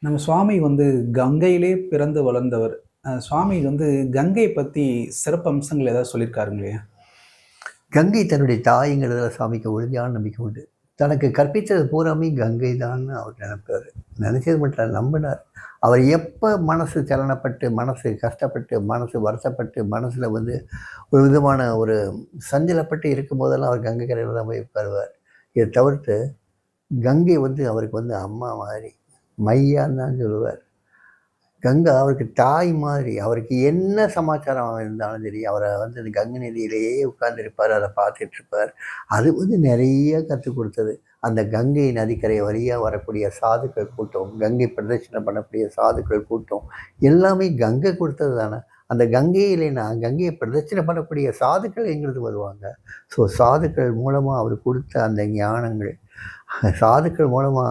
நம்ம சுவாமி வந்து கங்கையிலே பிறந்து வளர்ந்தவர். சுவாமி வந்து கங்கை பத்தி சிறப்பு அம்சங்கள் ஏதாவது சொல்லியிருக்காருங்களா? கங்கை தன்னுடைய தாய்ங்கிறதுல சாமிக்கு உறுதியான நம்பிக்கை உண்டு. தனக்கு கற்பித்தது பூராமே கங்கை தான்னு அவர் நினைப்பாரு. நினைச்சது மட்டும் இல்ல, நம்பினார். அவர் எப்ப மனசு சலனப்பட்டு, மனசு கஷ்டப்பட்டு, மனசு வருத்தப்பட்டு, மனசுல வந்து ஒரு விதமான ஒரு சஞ்சலப்பட்டு இருக்கும்போதெல்லாம் அவர் கங்கை கரையில தான் போய் உட்காருவார். இத தவிர்த்து கங்கை வந்து அவருக்கு வந்து அம்மா மாரி, மையான்னு தான் சொல்லுவார். கங்கா அவருக்கு தாய் மாதிரி. அவருக்கு என்ன சமாச்சாரம் இருந்தாலும் சரி, அவர வந்து அந்த கங்கை நதியிலேயே உட்கார்ந்திருப்பார். அத பார்த்துட்ருப்பார். அது வந்து நெறைய கத்துக் குடுத்தது. அந்த கங்கை நதிக்கரை வழியா வரக்கூடிய சாதுக்கள் கூட்டம், கங்கை பிரதட்சணம் பண்ணக்கூடிய சாதுக்கள் கூட்டம், எல்லாமே கங்கை குடுத்தது தானே. அந்த கங்கையே இல்லைன்னா, கங்கைய பிரதட்சணம் பண்ணக்கூடிய சாதுக்கள் எங்கிருந்து வருவாங்க? ஸோ சாதுக்கள் மூலமா அவர் குடுத்த அந்த ஞானங்கள், சாதுக்கள் மூலமா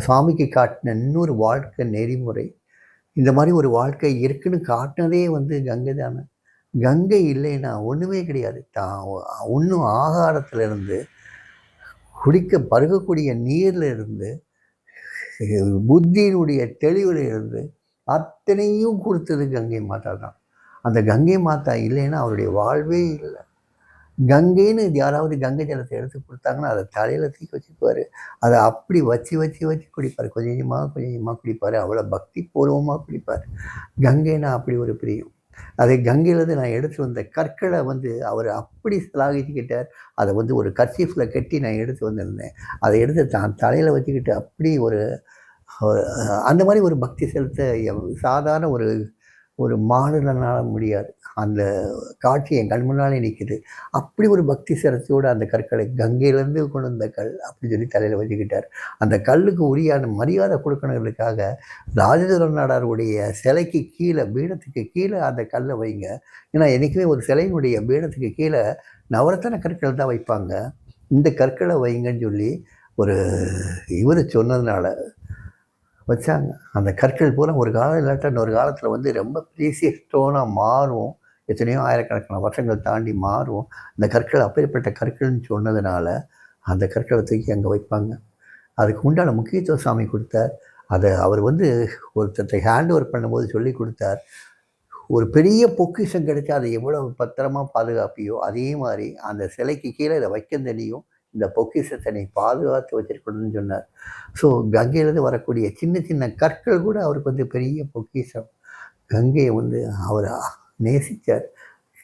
சாமிக்கு காட்டின இன்னொரு வாழ்க்கை நெறிமுறை, இந்த மாதிரி ஒரு வாழ்க்கை இருக்குன்னு காட்டினதே வந்து கங்கை தானே. கங்கை இல்லைன்னா ஒன்றுமே கிடையாது. உண்ணும் ஆகாரத்திலிருந்து, பருகக்கூடிய நீர்ல இருந்து, புத்தியினுடைய தெளிவுல இருந்து, அத்தனையும் கொடுத்தது கங்கை மாதா தான். அந்த கங்கை மாதா இல்லைன்னா அவருடைய வாழ்வே இல்லை. கங்கைன்னு யாராவது கங்கை ஜலத்தை எடுத்து கொடுத்தாங்கன்னா, அதை தலையில தூக்கி வச்சுக்குவாரு. அதை அப்படி வச்சு வச்சு வச்சு குடிப்பார். கொஞ்சம் கொஞ்சமாக கொஞ்சம் கொஞ்சமாக குடிப்பார். அவ்வளோ பக்தி பூர்வமாக குடிப்பார். கங்கைன்னா அப்படி ஒரு பிரியம். அதை கங்கையிலேருந்து நான் எடுத்து வந்த கற்களை வந்து அவர் அப்படி சிலாகிச்சுக்கிட்டார். அதை வந்து ஒரு கர்ச்சீஃபில் கட்டி நான் எடுத்து வந்திருந்தேன். அதை எடுத்து தான் தலையில் வச்சுக்கிட்டு அப்படி ஒரு அந்த மாதிரி ஒரு பக்தி செலுத்த சாதாரண ஒரு ஒரு மானுடனால முடியாது. அந்த காட்சி என் கண் முன்னாலே நிற்குது. அப்படி ஒரு பக்தி சிரத்தையோடு அந்த கற்களை கங்கையிலேருந்து கொண்டு வந்த கல் அப்படின்னு சொல்லி தலையில் வச்சுக்கிட்டார். அந்த கல்லுக்கு உரியான மரியாதை கொடுக்கணுங்கிறதுக்காக ராஜேந்திர நாடாருடைய சிலைக்கு கீழே, பீடத்துக்கு கீழே அந்த கல்லை வைங்க. ஏன்னா என்றைக்குமே ஒரு சிலையினுடைய பீடத்துக்கு கீழே நவரத்தன கற்கள் தான் வைப்பாங்க. இந்த கற்களை வைங்கன்னு சொல்லி ஒரு இவர் சொன்னதுனால வச்சாங்க. அந்த கற்கள் பூரா ஒரு காலம் இல்லாட்டா இன்னொரு காலத்தில் வந்து ரொம்ப ப்ரீசியஸ் ஸ்டோனாக மாறும். எத்தனையோ ஆயிரக்கணக்கான வருஷங்கள் தாண்டி மாறும். அந்த கற்கள் அப்பேற்பட்ட கற்கள்னு சொன்னதுனால அந்த கற்களை தூக்கி அங்கே வைப்பாங்க. அதுக்கு உண்டான முக்கியத்துவம் சாமி கொடுத்தார். அதை அவர் வந்து ஒருத்தரை ஹேண்ட் ஓவர் பண்ணும்போது சொல்லி கொடுத்தார். ஒரு பெரிய பொக்கிஷம் கிடைச்சா அதை எவ்வளவு பத்திரமா பாதுகாப்பியோ, அதே மாதிரி அந்த சிலைக்கு கீழே இதை வைக்க தெரியும். இந்த பொக்கிஷத்தை நீ பாதுகாத்து வச்சிருக்கணும்னு சொன்னார். ஸோ கங்கையிலேருந்து வரக்கூடிய சின்ன சின்ன கற்கள் கூட அவருக்கு வந்து பெரிய பொக்கிஷம். கங்கையை வந்து அவர் நேசித்தார்.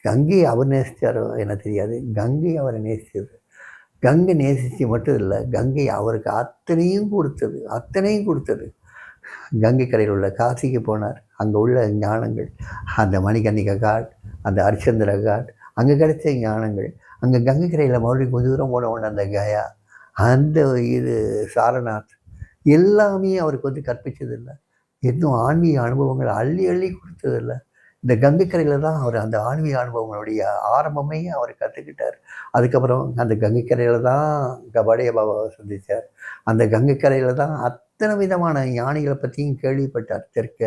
கங்கையை அவர் நேசித்தாரோ எனக்கு தெரியாது. கங்கை அவரை நேசித்தது. கங்கை நேசித்து மட்டும் இல்லை, கங்கை அவருக்கு அத்தனையும் கொடுத்தது, அத்தனையும் கொடுத்தது. கங்கை கரையில் உள்ள காசிக்கு போனார். அங்கே உள்ள ஞானங்கள், அந்த மணிகர்ணிகா காட், அந்த ஹரிச்சந்திர காட், அங்கே கிடைச்ச ஞானங்கள், அங்கே கங்கை கரையில் மறுபடியும் கொஞ்சம் தூரம் போன உடனே அந்த கயா, அந்த இது சாரநாத், எல்லாமே அவருக்கு வந்து கற்பிச்சதில்லை. இன்னும் ஆன்மீக அனுபவங்கள் அள்ளி அள்ளி கொடுத்ததில்லை. இந்த கங்கை கரையில் தான் அவர் அந்த ஆன்மீக அனுபவங்களுடைய ஆரம்பமே அவர் கற்றுக்கிட்டார். அதுக்கப்புறம் அந்த கங்கை கரையில் தான் கபாடிய பாபாவை சந்தித்தார். அந்த கங்கை கரையில் தான் அத்தனை விதமான ஞானிகளை பற்றியும் கேள்விப்பட்டார். தெற்க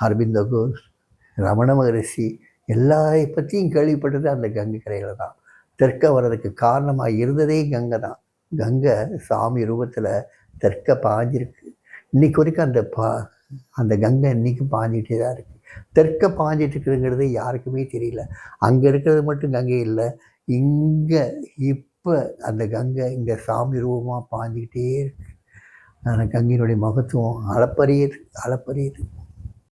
அரவிந்த கோஷ், ரமண மகரிஷி, எல்லாரை பற்றியும் கேள்விப்பட்டது அந்த கங்கை கரையில் தான். தெற்க வர்றதுக்கு காரணமாக இருந்ததே கங்கை தான். கங்கை சாமி ரூபத்தில் தெற்க பாஞ்சிருக்கு. இன்னைக்கு வரைக்கும் அந்த கங்கை இன்னைக்கும் பாஞ்சிட்டே தான் இருக்குது. தெற்க பாஞ்சிட்டு இருக்குதுங்கிறது யாருக்குமே தெரியல. அங்கே இருக்கிறது மட்டும் கங்கை இல்லை, இங்கே இப்போ அந்த கங்கை இங்கே சாமி ரூபமாக பாஞ்சிக்கிட்டே இருக்கு. கங்கையினுடைய மகத்துவம் அளப்பரியது, அளப்பரியது.